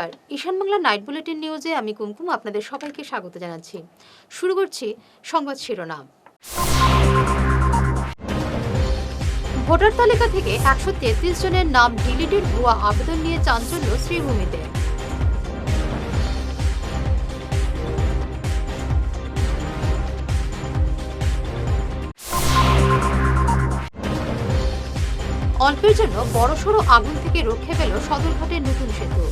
নমস্কার, ঈশান Bangla night bulletin নিউজে আমি কুমকুম আপনাদের সবাইকে স্বাগত জানাচ্ছি। শুরু করছি সংবাদ শিরোনাম। ভোটার তালিকা থেকে 133 জনের নাম ডিলিটের ভুয়া আবেদন নিয়ে চাঞ্চল্য শ্রীভূমিতে। অল্পের জন্য বড়সড় আগুন থেকে রক্ষে পেল সদরঘাটের নতুন সেতু।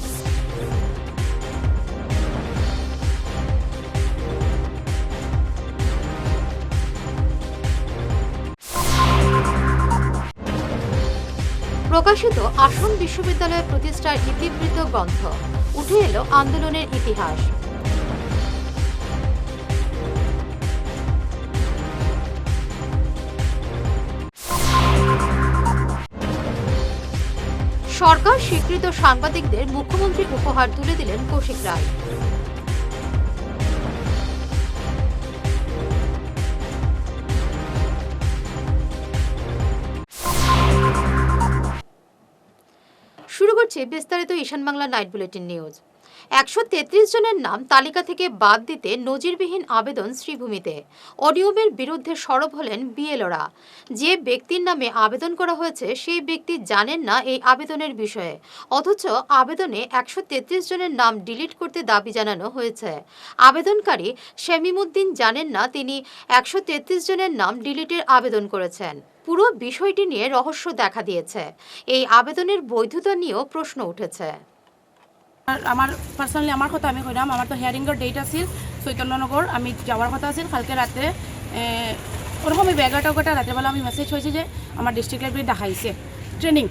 প্রকাশিত আসন বিশ্ববিদ্যালয় প্রতিষ্ঠার ইতিবৃত্ত গ্রন্থ, উঠে এলো আন্দোলনের ইতিহাস। সরকার স্বীকৃত সাংবাদিকদের মুখ্যমন্ত্রী উপহার তুলে দিলেন কৌশিক রায়। শুরু করছে বিস্তারিত ঈশান বাংলা নাইট বুলেটিন নিউজ। 133 জনের নাম তালিকা থেকে বাদ দিতে নজিরবিহীন আবেদন শ্রীভূমিতে। অনিয়মের বিরুদ্ধে সরব হলেন বিএলওরা। যে ব্যক্তির নামে আবেদন করা হয়েছে সেই ব্যক্তি জানেন না এই আবেদনের বিষয়ে, অথচ আবেদনে 133 জনের নাম ডিলিট করতে দাবি জানানো হয়েছে। আবেদনকারী শামীমউদ্দিন জানেন না তিনি 133 জনের নাম ডিলিটের আবেদন করেছেন। পুরো বিষয়টি নিয়ে রহস্য দেখা দিয়েছে। এই আবেদনের বৈধতা নিয়েও প্রশ্ন উঠেছে। আমার পার্সোনালি আমার কথা আমি কইলাম, আমার তো হিয়ারিংয়ের ডেট আছিল চৈতন্যনগর, আমি যাওয়ার কথা আছিল কালকে রাতে। ওরকম আমি 11টা রাতেরবেলা আমি মেসেজ হয়েছে যে আমার ডিস্ট্রিক্ট লাইব্রেরি দেখাইছে ট্রেনিং।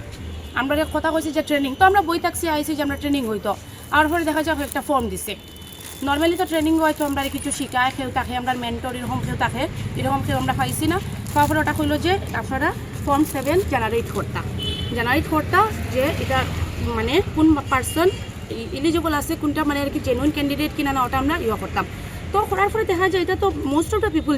আমরা কথা কইছি যে ট্রেনিং, তো আমরা বই থাকছি আইসি যে আমরা ট্রেনিং হইতো। আর পরে দেখা যাক একটা ফর্ম দিছে। নর্মালি তো ট্রেনিং হয়তো আমরা কিছু শিখায় কেউ থাকে, আমরা মেন্টর এরকম কেউ থাকে, এরকম কেউ আমরা পাইছি না। তারপরে ওটা কইলো যে আপনারা ফর্ম 7 জেনারেট করতা যে এটা মানে কোন পার্সন এলিজিবল আছে, কোনটা মানে আর কি জেনুইন ক্যান্ডিডেট কিনা না, ওটা আমরা করতাম। তো করার পরে দেখা যায় এটা তো most of the people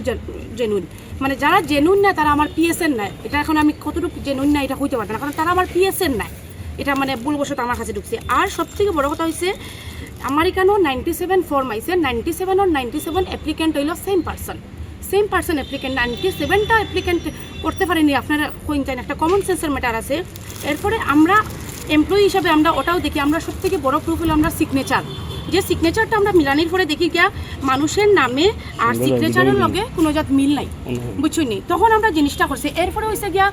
genuine, মানে যারা জেনুইন না তারা আমার পিএসএন নাই। এটা এখন আমি কতটুকু জেনুইন না এটা হইতে পারতাম না, কারণ তারা আমার পিএসএন নাই, এটা মানে ভুলবশত আমার কাছে ঢুকছে। আর সবথেকে বড় কথা হয়েছে আমার এখানেও 97 ফর্ম আইছে, 97 আর 97 অ্যাপ্লিকেন্ট হইল সেম পার্সন অ্যাপ্লিকেন্ট। 97টা অ্যাপ্লিকেন্ট করতে পারেনি, আপনারা কইন চান একটা কমন সেন্সের ম্যাটার আছে। এরপরে আমরা এমপ্লয়ি হিসাবে আমরা ওটাও দেখি, আমরা সব থেকে বড় প্রুফ হলো আমরা সিগনেচার, যে সিগনেচারটা আমরা মিলানির পরে দেখি গিয়া মানুষের নামে আর সিগনেচারের লগে কোনো জাত মিল নাই, বুঝছনি। তখন আমরা জিনিসটা করছি। এরপরে হয়েছে গিয়া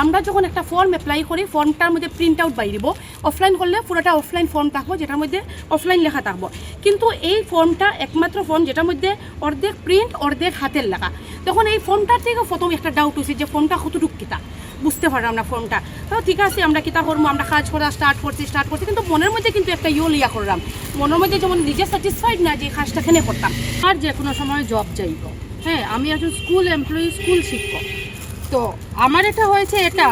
আমরা যখন একটা ফর্ম অ্যাপ্লাই করি, ফর্মটার মধ্যে প্রিন্ট আউট বাইরিব। অফলাইন করলে পুরোটা অফলাইন ফর্ম থাকবো, যেটার মধ্যে অফলাইন লেখা থাকবো। কিন্তু এই ফর্মটা একমাত্র ফর্ম যেটার মধ্যে অর্ধেক প্রিন্ট অর্ধেক হাতের লেখা। তখন এই ফর্মটার থেকে প্রথম একটা ডাউট হয়েছে যে ফর্মটা কতটুকু কিতা বুঝতে পারলাম না ফর্মটা। তাও ঠিক আছে, আমরা কিতা করবো, আমরা কাজ করা স্টার্ট করছি, কিন্তু মনের মধ্যে কিন্তু একটা লিয়া করলাম, মনের মধ্যে যেমন নিজে স্যাটিসফাইড না যে কাজটা খেনে করতাম। আর যে কোনো সময় জব চাইব, হ্যাঁ, আমি একজন স্কুল এমপ্লয়ি, স্কুল শিক্ষক। তো আমার এটা হয়েছে এটা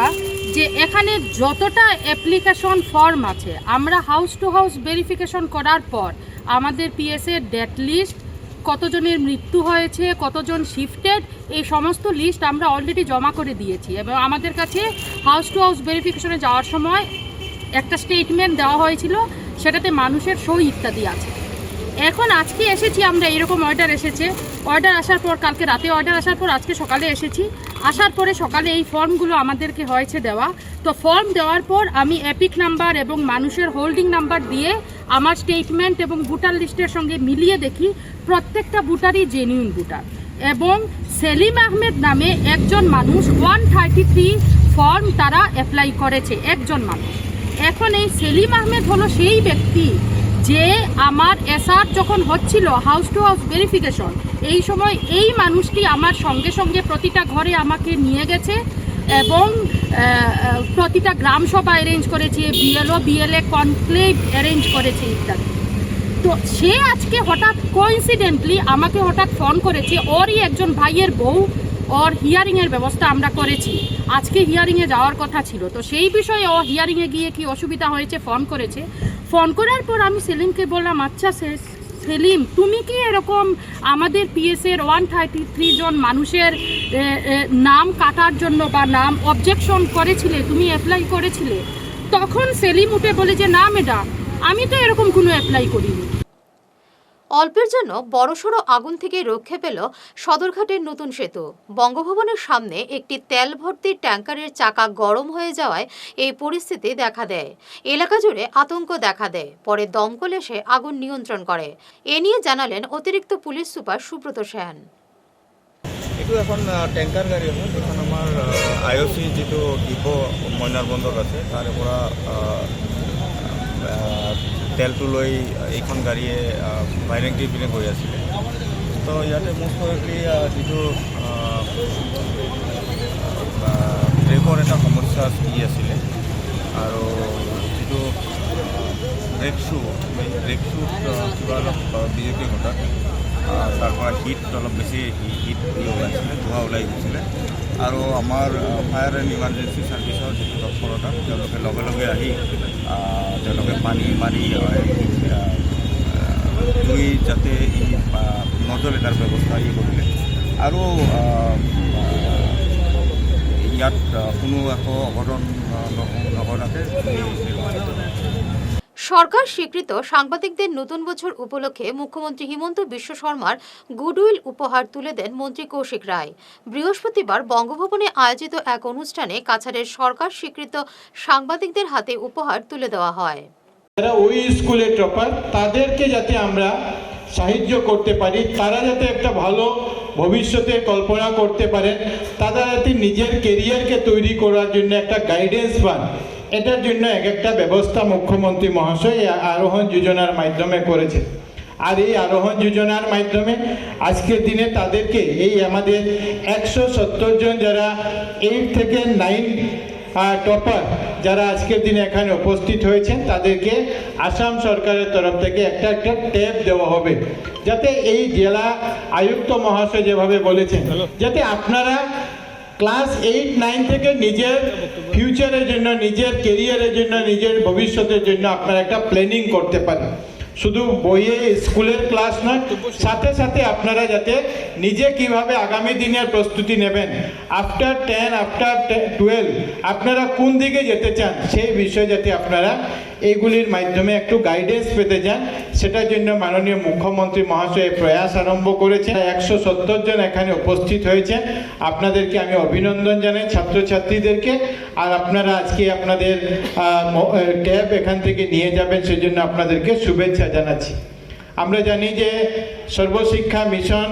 যে এখানে যতটা অ্যাপ্লিকেশন ফর্ম আছে, আমরা হাউস টু হাউস ভেরিফিকেশন করার পর আমাদের পিএসের ডেট লিস্ট, কতজনের মৃত্যু হয়েছে, কতজন শিফটেড, এই সমস্ত লিস্ট আমরা অলরেডি জমা করে দিয়েছি। এবং আমাদের কাছে হাউস টু হাউস ভেরিফিকেশনে যাওয়ার সময় একটা স্টেটমেন্ট দেওয়া হয়েছিল, সেটাতে মানুষের সই ইত্যাদি আছে। এখন আজকে এসেছি আমরা, এরকম অর্ডার এসেছে, অর্ডার আসার পর কালকে রাতে অর্ডার আসার পর আজকে সকালে এসেছি। আসার পরে সকালে এই ফর্মগুলো আমাদেরকে হয়েছে দেওয়া। তো ফর্ম দেওয়ার পর আমি এপিক নাম্বার এবং মানুষের হোল্ডিং নাম্বার দিয়ে আমার স্টেটমেন্ট এবং ভোটার লিস্টের সঙ্গে মিলিয়ে দেখি প্রত্যেকটা ভোটারই জেনুইন ভোটার। এবং সেলিম আহমেদ নামে একজন মানুষ 133 ফর্ম তারা অ্যাপ্লাই করেছে, একজন মানুষ। এখন এই সেলিম আহমেদ হলো সেই ব্যক্তি যে আমার এসআর যখন হচ্ছিল হাউস টু হাউস ভেরিফিকেশন, এই সময় এই মানুষটি আমার সঙ্গে সঙ্গে প্রতিটা ঘরে আমাকে নিয়ে গেছে এবং প্রতিটা গ্রাম সভা অ্যারেঞ্জ করেছে, বিএলও বিএলএ কনক্লেভ অ্যারেঞ্জ করেছে ইত্যাদি। তো সে আজকে হঠাৎ কোইন্সিডেন্টলি আমাকে হঠাৎ ফোন করেছে, ওরই একজন ভাইয়ের বউ, ওর হিয়ারিংয়ের ব্যবস্থা আমরা করেছি, আজকে হিয়ারিংয়ে যাওয়ার কথা ছিল। তো সেই বিষয়ে ও হিয়ারিংয়ে গিয়ে কি অসুবিধা হয়েছে ফোন করেছে। ফোন করার পর আমি সেলিমকে বললাম, আচ্ছা সেলিম, তুমি কি এরকম আমাদের পিএসের 133 জন মানুষের নাম কাটার জন্য বা নাম অবজেকশন করেছিলে, তুমি অ্যাপ্লাই করেছিলে? তখন সেলিম উঠে বলে যে না ম্যাডাম, আমি তো এরকম কোনো অ্যাপ্লাই করিনি। অল্পের জন্য বড়সড় আগুন থেকে রক্ষে পেল সদরঘাটের নতুন সেতু। বঙ্গভবনের সামনে একটি তেল ভর্তি ট্যাঙ্কারের চাকা গরম হয়ে যাওয়ায় এই পরিস্থিতি দেখা দেয়। এলাকা জুড়ে আতঙ্ক দেখা দেয়। পরে দমকল এসে আগুন নিয়ন্ত্রণ করে। এ নিয়ে জানালেন অতিরিক্ত পুলিশ সুপার সুব্রত সেন। এইটো এখন টেংকাৰ গাড়ী হয়, যিখন আমাৰ IOC যিটো ডিপো মইনাৰ বন্দৰ আছে তাৰে পৰা তেলটো লৈ এইখন গাড়ীয়ে বাইৰেংটি পিনে গৈ আছিলে। তো ইয়াতে মোষ্ট প্ৰবেবলি যিটো ব্ৰেকৰ এটা সমস্যা আছিলে আৰু যিটো ব্ৰেক শ্বুত কিবা অলপ বিজুতি ঘটাত তাৰ পৰা হিট অলপ বেছি হিট ওলাইছিলে, ধোঁৱা ওলাই গৈছিলে আৰু আমাৰ ফায়াৰ এণ্ড ইমাৰ্জেঞ্চি ছাৰ্ভিচৰ যিটো তৎপৰতা তেওঁলোকে লগে লগে আহি তেওঁলোকে পানী মাৰি জুই যাতে নজ্বলে তাৰ ব্যৱস্থা কৰিলে আৰু ইয়াত কোনো একো অঘটন নঘটাকে সরকার স্বীকৃত সাংবাদিকদের নতুন বছর উপলক্ষে মুখ্যমন্ত্রী হিমন্ত বিশ্ব শর্মার গুডউইল উপহার তুলে দেন মন্ত্রী কৌশিক রায়। বৃহস্পতিবার বঙ্গভবনে আয়োজিত এক অনুষ্ঠানে কাছাড়ের সরকার স্বীকৃত সাংবাদিকদের হাতে উপহার তুলে দেওয়া হয়। যারা ওই স্কুলের টপার তাদেরকে যাতে আমরা সাহায্য করতে পারি, তারা যাতে একটা ভালো ভবিষ্যতের কল্পনা করতে পারেন, তারা যাতে নিজের কেরিয়ারকে তৈরি করার জন্য একটা গাইডেন্স পান, এটার জন্য একটা ব্যবস্থা মুখ্যমন্ত্রী মহাশয় এই আরোহণ যোজনার মাধ্যমে করেছে। আর এই আরোহণ যোজনার মাধ্যমে আজকের দিনে তাদেরকে এই আমাদের 170 জন যারা 8 থেকে 9 টপার যারা আজকের দিনে এখানে উপস্থিত হয়েছেন তাদেরকে আসাম সরকারের তরফ থেকে একটা ট্যাব দেওয়া হবে, যাতে এই জেলা আয়ুক্ত মহাশয় যেভাবে বলেছেন যাতে আপনারা ক্লাস 8-9 থেকে নিজের ফিউচারের জন্য, নিজের কেরিয়ারের জন্য, নিজের ভবিষ্যতের জন্য আপনারা একটা প্ল্যানিং করতে পারেন। শুধু বইয়ে স্কুলের ক্লাস নয়, সাথে সাথে আপনারা যাতে নিজে কিভাবে আগামী দিনের প্রস্তুতি নেবেন, আফটার 10 আফটার 12 আপনারা কোন দিকে যেতে চান সেই বিষয়ে যাতে আপনারা এইগুলির মাধ্যমে একটু গাইডেন্স পেতে যান, সেটার জন্য মাননীয় মুখ্যমন্ত্রী মহাশয় প্রয়াস আরম্ভ করেছেন। 170 জন এখানে উপস্থিত হয়েছেন, আপনাদেরকে আমি অভিনন্দন জানাই, ছাত্রছাত্রীদেরকে। আর আপনারা আজকে আপনাদের ট্যাব এখান থেকে নিয়ে যাবেন, সেজন্য আপনাদেরকে শুভেচ্ছা জানাচ্ছি। আমরা জানি যে সর্বশিক্ষা মিশন,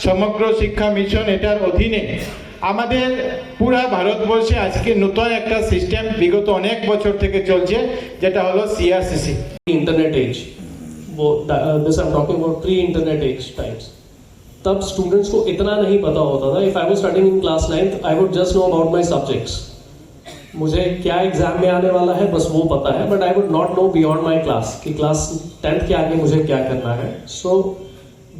সমগ্র শিক্ষা মিশন, এটার অধীনে আমাদের পুরা ভারতবর্ষে আজকে নতুন একটা সিস্টেম বিগত অনেক বছর থেকে চলছে, যেটা হলো CRCC इंटरनेट एज। वो this I am talking about pre internet age times. तब स्टूडेंट्स को इतना नहीं पता होता था। If I was studying in class 9th I would just know about my subjects. मुझे क्या एग्जाम में आने वाला है बस वो पता है, but I would not know beyond my class कि क्लास 10th के आगे मुझे क्या करना है। सो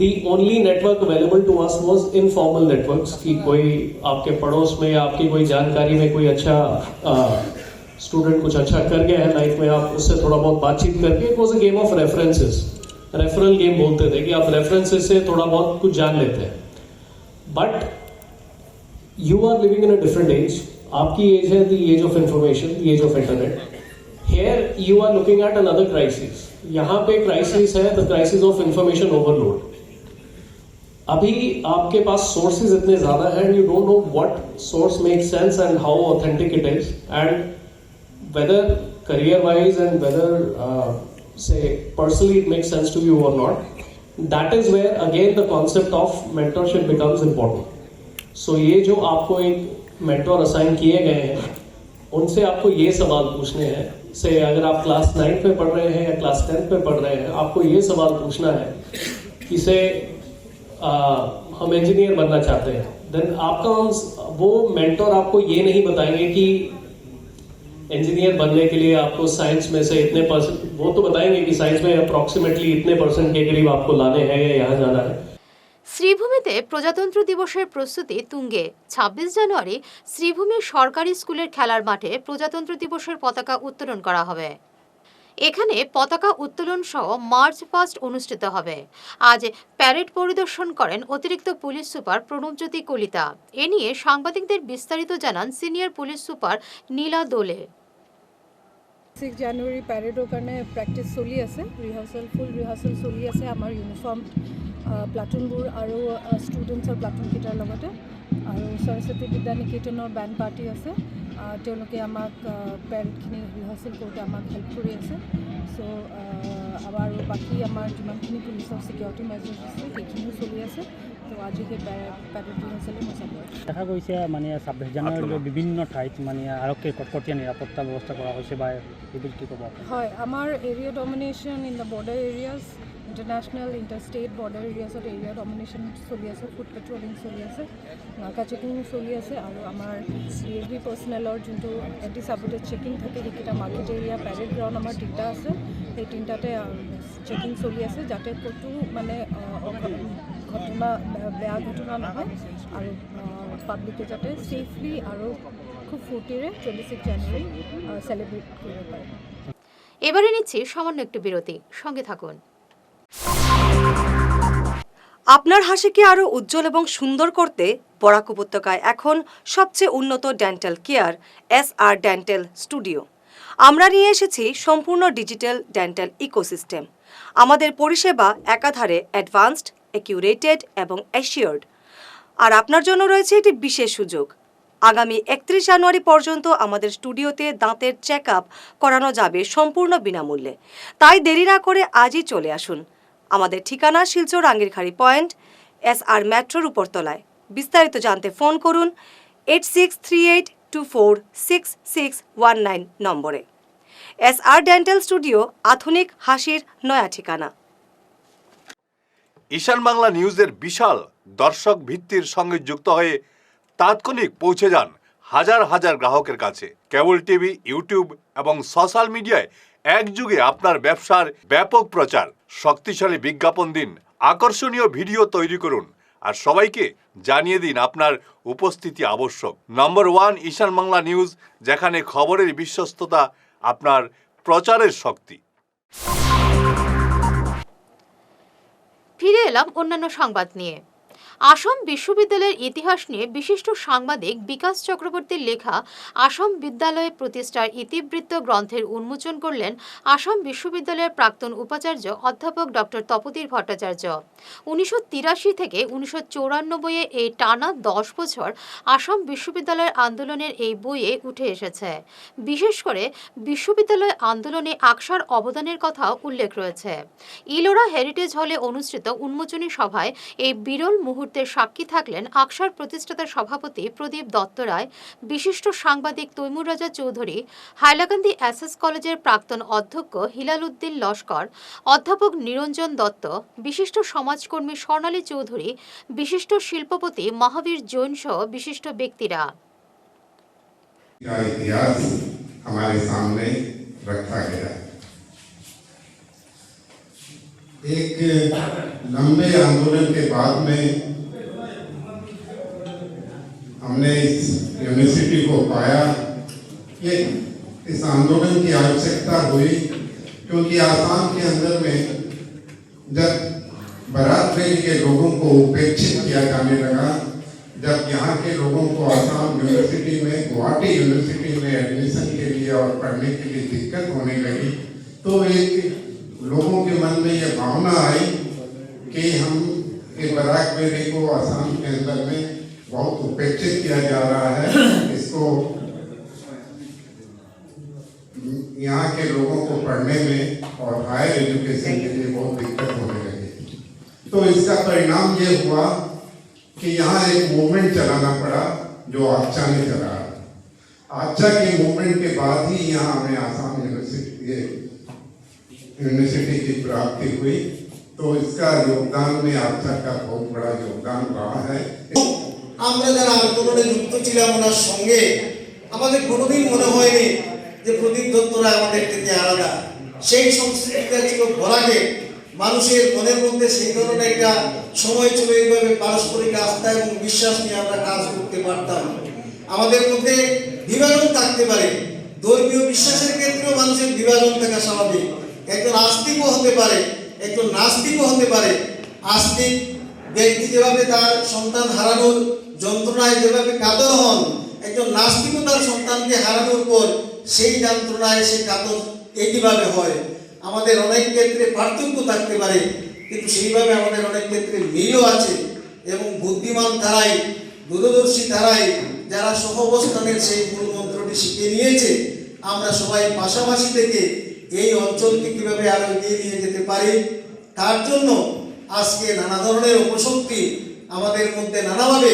the only network available to us was informal networks कि कोई आपके पड़ोस में या आपकी कोई जानकारी में कोई अच्छा स्टूडेंट कुछ अच्छा कर गया है लाइफ में, आप उससे थोड़ा बहुत बातचीत करके, it was a game of references. Referral game बोलते थे कि आप रेफरेंसेस से थोड़ा बहुत कुछ जान लेते हैं। But you are living in a different age. आपकी एज है the age of information, the age of internet. Here you are looking at another crisis. यहाँ पे क्राइसिस है the crisis of information overload. अभी आपके पास सोर्सेज इतने ज्यादा हैं, you don't know what source make sense and how authentic it is, and whether career wise and whether say personally it make sense to you और not. That is where again the concept of mentorship becomes important. So ये जो आपको एक mentor assign किए गए हैं, उनसे आपको ये सवाल पूछने हैं। से अगर आप क्लास 9th में पढ़ रहे हैं या क्लास 10th में पढ़ रहे हैं, आपको ये सवाल पूछना है कि से हम इंजीनियर बनना चाहते हैं, देन आपका वो मेंटोर आपको ये नहीं बताएंगे कि इंजीनियर बनने के लिए आपको साइंस में से इतने परसेंट, वो तो बताएंगे कि साइंस में अप्रॉक्सीमेटली इतने परसेंट के करीब आपको लाने हैं या यहाँ जाना है। শ্রীভূমিতে প্রজাতন্ত্র দিবসের প্রস্তুতি তুঙ্গে। 26 জানুয়ারি শ্রীভূমি সরকারি স্কুলের খেলার মাঠে প্রজাতন্ত্র দিবসের পতাকা উত্তোলন করা হবে। এখানে পতাকা উত্তোলন সহ মার্চ পাস্ট অনুষ্ঠিত হবে। আজ প্যারেড পরিদর্শন করেন অতিরিক্ত পুলিশ সুপার প্রণবজ্যোতি কলিতা। এ নিয়ে সাংবাদিকদের বিস্তারিত জানান সিনিয়র পুলিশ সুপার নীলা দোলে। 26 জানুৱাৰী পেৰেডৰ কাৰণে প্ৰেক্টিছ চলি আছে, ফুল ৰিহাৰ্চেল চলি আছে আমাৰ ইউনিফৰ্ম প্লাটুনবোৰ আৰু ষ্টুডেণ্টছৰ প্লাটুনকেইটাৰ লগতে। আৰু সৰস্বতী বিদ্যা নিকেতনৰ বেণ্ড পাৰ্টি আছে, তেওঁলোকে আমাক পেৰেডখিনি ৰিহাৰ্চেল কৰোঁতে আমাক হেল্প কৰি আছে। চ' আৰু বাকী আমাৰ যিমানখিনি পুলিচৰ চিকিউৰিটি মেজাৰ্ছ আছে সেইখিনিও চলি আছে। তো আজি সেই পেৰেড ৰিহাৰ্চেলে মই চাব দেখা গৈছে মানে 26 জানুৱাৰীলৈ বিভিন্ন ঠাইত মানে আৰক্ষীৰ কটকটীয়া নিৰাপত্তা ব্যৱস্থা কৰা হৈছে বা এইবোৰ কি ক'ব? হয়, আমাৰ area domination in the border areas, international interstate border এৰিয়াজত এৰিয়া ডমিনেশ্যন চলি আছে, ফুড পেট্ৰলিং চলি আছে, নাকা চেকিং চলি আছে আৰু আমাৰ CSB পাৰ্চনেলৰ যোনটো এণ্টি চাবুটেড চেকিং থাকে সেইকেইটা মাৰ্কেট এৰিয়া পেৰেড গ্ৰাউণ্ড আমাৰ 3টা আছে, সেই 3টাতে চেকিং চলি আছে যাতে ক'তো মানে ঘটনা বেয়া ঘটনা নহয় আৰু পাব্লিকে যাতে ছেফলি আৰু খুব ফূৰ্তিৰে 26 জানুৱাৰী সেলিব্রেট করতে পারে। এবারে নিচ্ছি সামান্য একটু বিরতি, সঙ্গে থাকুন। আপনার হাসিকে আরও উজ্জ্বল এবং সুন্দর করতে বরাক উপত্যকায় এখন সবচেয়ে উন্নত dental care SR dental studio. আমরা নিয়ে এসেছি সম্পূর্ণ ডিজিটাল ডেন্টাল ইকোসিস্টেম। আমাদের পরিষেবা একাধারে অ্যাডভান্সড, অ্যাকিউরেটেড এবং অ্যাসিওর্ড। আর আপনার জন্য রয়েছে একটি বিশেষ সুযোগ। আগামী 31 জানুয়ারি পর্যন্ত আমাদের স্টুডিওতে দাঁতের চেক আপ করানো যাবে সম্পূর্ণ বিনামূল্যে। তাই দেরি না করে আজই চলে আসুন। আমাদের ঠিকানা শিলচর আঙ্গিরখাড়ি পয়েন্ট, SR মেট্রোর উপরতলায়। বিস্তারিত জানতে ফোন করুন 8638246619 নম্বরে। SR ডেন্টাল স্টুডিও আধুনিক হাসির নয়া ঠিকানা। ঈশান বাংলা নিউজের বিশাল দর্শক ভিত্তির সঙ্গে যুক্ত হয়ে তাৎক্ষণিক পৌঁছে যান হাজার হাজার গ্রাহকের কাছে। কেবল টিভি, ইউটিউব এবং সোশ্যাল মিডিয়ায় একযুগে আপনার ব্যবসার ব্যাপক প্রচার। শক্তিশালী বিজ্ঞাপন দিন, আকর্ষণীয় ভিডিও তৈরি করুন আর সবাইকে জানিয়ে দিন আপনার উপস্থিতি আবশ্যক। নম্বর 1 ঈশান বাংলা নিউজ, যেখানে খবরের বিশ্বস্ততা আপনার প্রচারের শক্তি। ফিরে এলাম অন্যান্য সংবাদ নিয়ে। আসাম বিশ্ববিদ্যালয়ের ইতিহাস নিয়ে বিশিষ্ট সাংবাদিক বিকাশ চক্রবর্তীর লেখা আসাম বিদ্যালয় প্রতিষ্ঠার ইতিবৃত্ত গ্রন্থের উন্মোচন করলেন আসাম বিশ্ববিদ্যালয়ের প্রাক্তন উপাচার্য অধ্যাপক ডক্টর তপোধীর ভট্টাচার্য। 1983 থেকে 1994 এই টানা 10 বছর আসাম বিশ্ববিদ্যালয়ের আন্দোলনের এই বইয়ে উঠে এসেছে। বিশেষ করে বিশ্ববিদ্যালয় আন্দোলনে আকসার অবদানের কথাও উল্লেখ রয়েছে। ইলোরা হেরিটেজ হলে অনুষ্ঠিত উন্মোচনী সভায় এই বিরল মুহূর্তের সাক্ষী থাকলেন আকসার প্রতিষ্ঠাতা সভাপতি প্রদীপ দত্ত রায়, বিশিষ্ট সাংবাদিক তৈমুর রাজা চৌধুরী, হাইলাকান্দি এসএস কলেজের প্রাক্তন অধ্যক্ষ হিলাল উদ্দিন লস্কর, অধ্যাপক নিরঞ্জন দত্ত, বিশিষ্ট সমাজকর্মী স্বর্ণালী চৌধুরী, বিশিষ্ট শিল্পপতি মহাবীর জৈন সহ বিশিষ্ট ব্যক্তিরা। इतिहास हमारे सामने रखा गया। एक लंबे आंदोलन के बाद में हमने इस यूनिवर्सिटी को पाया। ये इस आंदोलन की आवश्यकता हुई क्योंकि आसाम के अंदर में जब बराक वैली के लोगों को उपेक्षित किया जाने लगा, जब यहाँ के लोगों को आसाम यूनिवर्सिटी में, गुवाहाटी यूनिवर्सिटी में एडमिशन के लिए और पढ़ने के लिए दिक्कत होने लगी, तो एक लोगों के मन में ये भावना आई कि हम ये बराक वैली को आसाम के अंदर में बहुत उपेक्षित किया जा रहा है, इसको यहाँ के लोगों को पढ़ने में और हायर एजुकेशन के लिए बहुत दिक्कत होने लगी। तो इसका परिणाम ये हुआ कि यहाँ एक मूवमेंट चलाना पड़ा जो आक्षा ने चलाया। आक्षा के मूवमेंट के बाद ही यहाँ हमें आसाम यूनिवर्सिटी की प्राप्ति हुई। तो इसका योगदान में आक्षा का बहुत बड़ा योगदान रहा है। আমরা যারা আন্দোলনে যুক্ত ছিলাম ওনার সঙ্গে আমাদের কোনোদিন মনে হয়নি যে প্রদীপ দত্ত রায় আমাদের থেকে আলাদা। সেই সংস্কৃতিটা ছিল বরাকে, মানুষের মনের মধ্যে সেই ধরনের একটা সময় ছিল এইভাবে পারস্পরিক আস্থা এবং বিশ্বাস নিয়ে আমরা কাজ করতে পারতাম। আমাদের মধ্যে বিভাজন থাকতে পারে, ধর্মীয় বিশ্বাসের ক্ষেত্রেও মানুষের বিভাজন থাকা স্বাভাবিক। একজন আস্তিকও হতে পারে, একজন নাস্তিকও হতে পারে। আস্তিক ব্যক্তি যেভাবে তার সন্তান হারানোর যন্ত্রণায় যেভাবে কাতর হন, একজন নাস্তিকও তার সন্তানকে হারানোর পর সেই যন্ত্রণায় সে কাতর একইভাবে হয়। আমাদের অনেক ক্ষেত্রে পার্থক্য থাকতে পারে, কিন্তু সেইভাবে আমাদের অনেক ক্ষেত্রে মিলও আছে। এবং বুদ্ধিমান তারাই, দূরদর্শী তারাই, যারা সহাবস্থানের সেই মূল মন্ত্রটি শিখে নিয়েছে, আমরা সবাই পাশাপাশি থেকে এই অঞ্চলকে কীভাবে আরও এগিয়ে নিয়ে যেতে পারি, তার জন্য আজকে নানা ধরনের অপশক্তি আমাদের মধ্যে নানাভাবে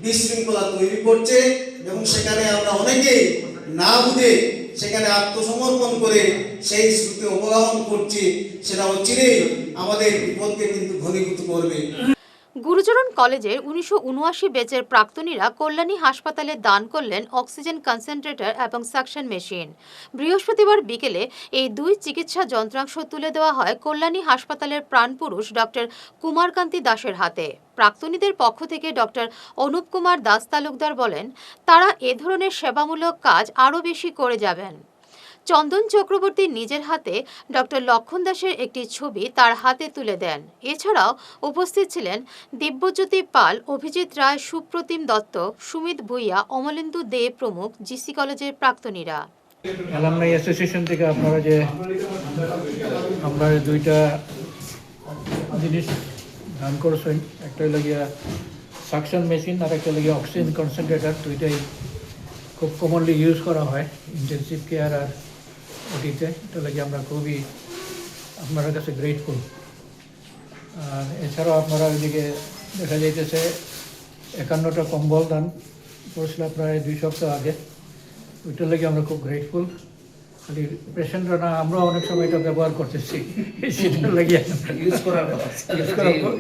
বিশৃঙ্খলা তৈরি করছে। এবং সেখানে আমরা অনেকেই না বুঝে সেখানে আত্মসমর্পণ করে সেই স্রোতে অবগাহন করছি, সেটা অচিরেই আমাদের বিপদকে কিন্তু ঘনীভূত করবে। গুরুচরণ কলেজের 1979 ব্যাচের প্রাক্তনীরা কল্যাণী হাসপাতালে দান করলেন অক্সিজেন কনসেন্ট্রেটর এবং সাকশন মেশিন। বৃহস্পতিবার বিকেলে এই দুই চিকিৎসা যন্ত্রাংশ তুলে দেওয়া হয় কল্যাণী হাসপাতালের প্রাণপুরুষ ডক্টর কুমারকান্তি দাসের হাতে। প্রাক্তনীদের পক্ষ থেকে ডক্টর অনুপ কুমার দাস তালুকদার বলেন, তারা এ ধরনের সেবামূলক কাজ আরও বেশি করে যাবেন। চন্দন চক্রবর্তী নিজের হাতে ডক্টর লক্ষণ দাসের একটি ছবি তার হাতে তুলে দেন। এছাড়াও উপস্থিত ছিলেন দিব্যজ্যোতি পাল, অভিজিৎ রায়, সুপ্রতিম দত্ত, সুমিত ভুইয়া, অমলেন্দু দে প্রমুখ জিসি কলেজের প্রাক্তনীরা। অ্যালামনাই অ্যাসোসিয়েশন থেকে আপনারা যে আমরা দুইটা জিনিস দান করছেন, একটা লাগিয়া সাকশন মেশিন আর একটা লাগিয়া অক্সিজেন কনসেন্ট্রেটর, দুইটাই খুব কমনলি ইউজ করা হয় ইন্টেন্সিভ কেয়ার আর ওটিতে। এটা লাগে আমরা খুবই আপনার কাছে গ্রেটফুল। আর এছাড়াও আপনারা ওইদিকে দেখা যাইতেছে 51টা কম্বল দান করছিল প্রায় 2 সপ্তাহ আগে, ওইটার লাগে আমরা খুব গ্রেটফুল। খালি পেশেন্টরা না, আমরাও অনেক সময় এটা ব্যবহার করতেছি, সেটার লাগে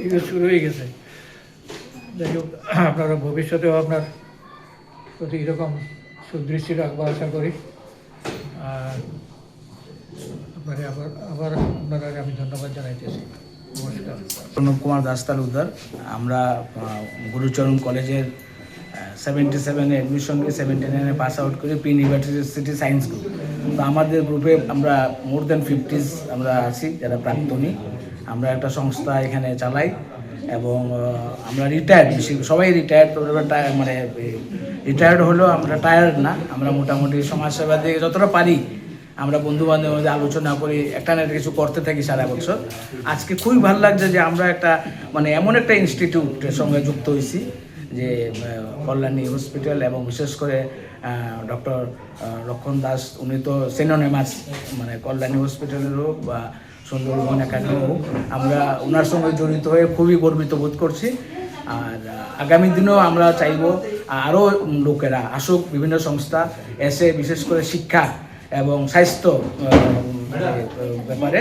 ইউজ শুরু হয়ে গেছে। যাই হোক, আপনারা ভবিষ্যতেও আপনার প্রতি এরকম সুদৃষ্টি রাখবো আশা করি। আর আপনারা আবার আপনারা আমি ধন্যবাদ জানাইতেছি। নমস্কার। অনুপ কুমার দাস তালুকদার। আমরা গুরুচরণ কলেজের 77-এ অ্যাডমিশন নিয়ে 79-এ পাস আউট করে প্রি ইউনিভার্সিটি সায়েন্স গ্রুপ। তো আমাদের গ্রুপে আমরা মোর দ্যান 50 আমরা আছি যারা প্রাক্তনী। আমরা একটা সংস্থা এখানে চালাই এবং আমরা রিটায়ার্ড, সবাই রিটায়ার্ড, মানে রিটায়ার্ড হলেও আমরা টায়ার্ড না। আমরা মোটামুটি সমাজসেবা দিয়ে যতটা পারি আমরা বন্ধুবান্ধবের মধ্যে আলোচনা করি, একটা না কিছু করতে থাকি সারা বছর। আজকে খুবই ভালো লাগছে যে আমরা একটা মানে এমন একটা ইনস্টিটিউটের সঙ্গে যুক্ত হয়েছি যে কল্যাণী হসপিটাল, এবং বিশেষ করে ডক্টর লক্ষণ দাস, উনি তো সিনোনিমাস, মানে কল্যাণী হসপিটালের হোক বা সুন্দরবন একাডেমি হোক, আমরা ওনার সঙ্গে জড়িত হয়ে খুবই গর্বিত বোধ করছি। আর আগামী দিনেও আমরা চাইব আরও লোকেরা আসুক, বিভিন্ন সংস্থা এসে বিশেষ করে শিক্ষা এবং স্বাস্থ্য ব্যাপারে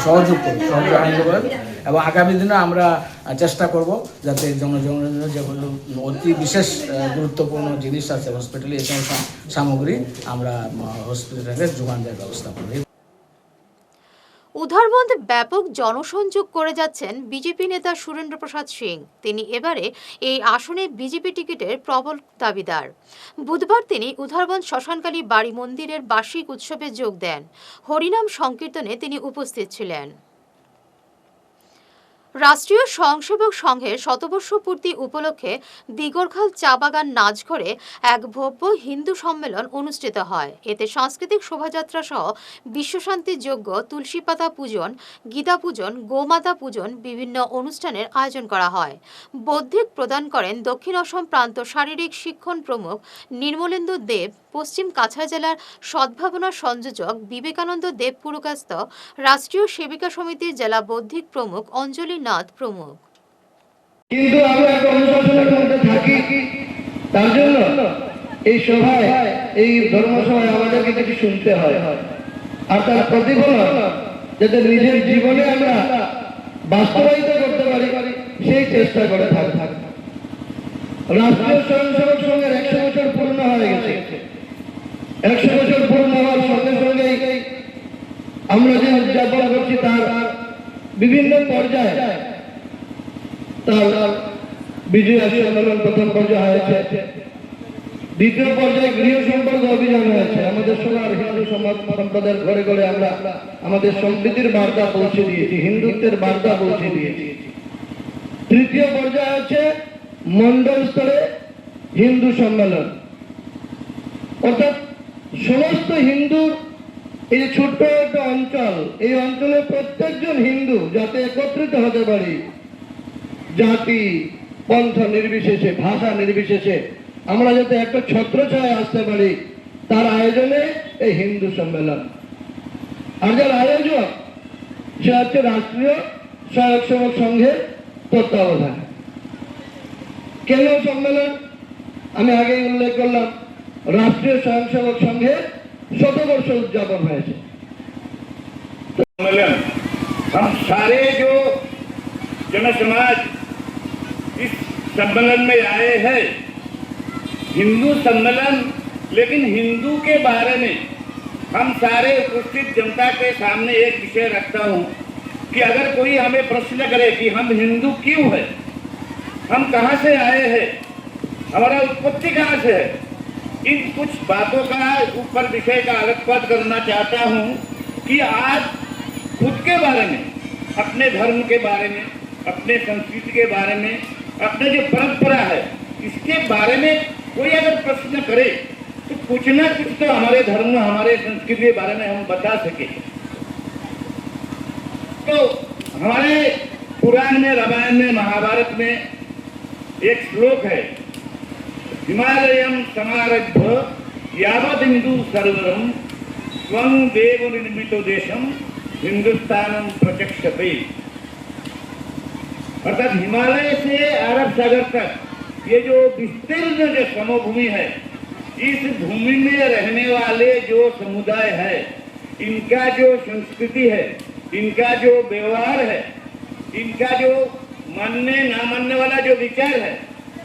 সহযোগ করব, এবং আগামী দিনে আমরা চেষ্টা করব যাতে জনজনের যেগুলো অতি বিশেষ গুরুত্বপূর্ণ জিনিস আছে হসপিটালে, এই সমস্ত সামগ্রী আমরা হসপিটালে যোগান দেওয়ার ব্যবস্থা করব। উধারবন্দ ব্যাপক জনসংযোগ করে যাচ্ছেন বিজেপি নেতা সুরেন্দ্র প্রসাদ সিং। তিনি এবারে এই আসনে বিজেপি টিকিটের প্রবল দাবিদার। বুধবার তিনি উধারবন্দ শ্মশানকালী বাড়ি মন্দিরের বার্ষিক উৎসবে যোগ দেন। হরিনাম সংকীর্তনে তিনি উপস্থিত ছিলেন। রাষ্ট্রীয় স্বয়ংসেবক সংঘের শতবর্ষ পূর্তি উপলক্ষে দিগরখাল চা বাগান নাচঘরে এক ভব্য হিন্দু সম্মেলন অনুষ্ঠিত হয়। এতে সাংস্কৃতিক শোভাযাত্রা সহ বিশ্বশান্তি যজ্ঞ, তুলসী পাতা পূজন, গীতা পূজন, গোমাতা পূজন, বিভিন্ন অনুষ্ঠানের আয়োজন করা হয়। বৌদ্ধিক প্রদান করেন দক্ষিণ অসম প্রান্ত শারীরিক শিক্ষণ প্রমুখ নির্মলেন্দু দেব, পশ্চিম কাছাড় জেলার সদ্ভাবনা সংযোজক বিবেকানন্দ দেব পুরকাস্ত, রাষ্ট্রীয় সেবিকা সমিতির জেলা বৌদ্ধিক প্রমুখ অঞ্জলি নাথ প্রমুখ। কিন্তু আমরা একটা অনুশাসনের মধ্যে থাকি, তার জন্য এই সভায়, এই ধর্মসভায় আমাদেরকে কিছু শুনতে হয়, আর তার প্রতিফলন যাতে নিজের জীবনে আমরা বাস্তবায়িত করতে পারি সেই চেষ্টা করে থাকি। রাষ্ট্রীয় স্বয়ংসেবক সংঘের 100 বছর পূর্ণ হয়ে গেছে। 100 বছর পূর্ণ হওয়ার সঙ্গে সঙ্গেই আমরা যে উদযাপন করছি তার বিভিন্ন পর্যায়ে তার বিজয় সম্মেলন প্রথম পর্যায়ে হয়েছে, দ্বিতীয় পর্যায়ে গৃহ সম্পর্ক অভিযান হয়েছে। আমাদের সবার হিন্দু সম্প্রদায়ের ঘরে ঘরে আমরা আমাদের সম্প্রীতির বার্তা পৌঁছে দিয়েছি, হিন্দুত্বের বার্তা পৌঁছে দিয়েছি। তৃতীয় পর্যায়ে আছে মন্ডল স্তরে হিন্দু সম্মেলন। অর্থাৎ সমস্ত হিন্দুর এই যে ছোট্ট একটা অঞ্চল, এই অঞ্চলের প্রত্যেকজন হিন্দু যাতে একত্রিত হতে পারি, জাতি পন্থা নির্বিশেষে, ভাষা নির্বিশেষে আমরা যাতে একটা ছত্রছায়ায় আসতে পারি, তার আয়োজনে এই হিন্দু সম্মেলন। আর যার আয়োজক সে হচ্ছে রাষ্ট্রীয় স্বয়ংসেবক সংঘের তত্ত্বাবধানে। কেন সম্মেলন? আমি আগেই উল্লেখ করলাম, রাষ্ট্রীয় स्वयंसेवक संघे 100 वर्ष उद्यापन हुए। सम्मेलन हम सारे जो जन समाज इस सम्मेलन में आए हैं, हिंदू सम्मेलन, लेकिन हिंदू के बारे में हम सारे उपस्थित जनता के सामने एक विषय रखता हूं कि अगर कोई हमें प्रश्न करे कि हम हिंदू क्यों है, हम कहां से आए हैं, हमारा उत्पत्ति कहां से है, इन कुछ बातों का ऊपर विषय का आलोकपात करना चाहता हूं कि आज खुद के बारे में, अपने धर्म के बारे में, अपने संस्कृति के बारे में, अपने जो परंपरा है इसके बारे में कोई अगर प्रश्न करे तो कुछ ना कुछ तो हमारे धर्म, हमारे संस्कृति के बारे में हम बता सके। तो हमारे पुराण में, रामायण में, महाभारत में एक श्लोक है, हिमालयम समारभ्य यावद हिंदू सर्वरम स्वं देव निर्मितो देशम हिंदुस्तानम प्रचक्षते। अर्थात हिमालय से अरब सागर तक ये जो विस्तीर्ण जो समभूमि है, इस भूमि में रहने वाले जो समुदाय है, इनका जो संस्कृति है, इनका जो व्यवहार है, इनका जो मानने ना मानने वाला जो विचार है,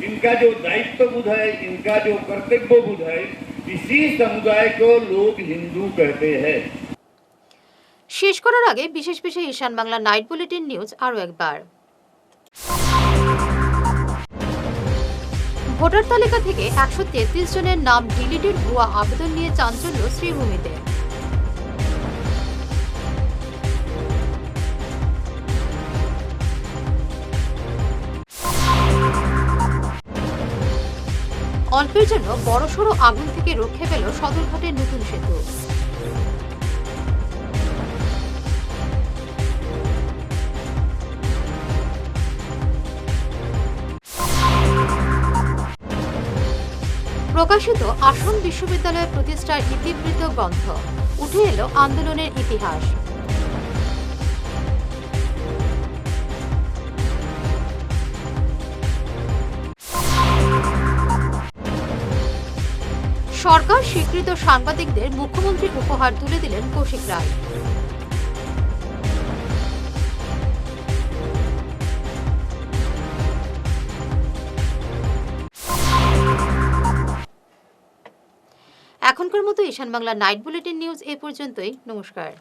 इनका जो दायित्व बोध है, इनका जो कर्तव्य बोध है, इसी समुदाय को लोग हिंदू कहते हैं। শেষ করার আগে বিশেষ বিশেষ ঈশান বাংলা নাইট বুলেটিন নিউজ আরও একবার। ভোটার তালিকা থেকে 133 জনের নাম ডিলিটের ভুয়া আবেদন নিয়ে চাঞ্চল্য শ্রীভূমিতে। অল্পের জন্য বড়সড় আগুন থেকে রক্ষে পেল সদরঘাটের নতুন সেতু। প্রকাশিত আসাম বিশ্ববিদ্যালয় প্রতিষ্ঠার ইতিবৃত্ত গ্রন্থ, উঠে এলো আন্দোলনের ইতিহাস। সরকার স্বীকৃত সাংবাদিকদের মুখ্যমন্ত্রী উপহার তুলে দিলেন কৌশিক রায়। এখনকার মতো ঈশান বাংলা নাইট বুলেটিন নিউজ এ পর্যন্তই। নমস্কার।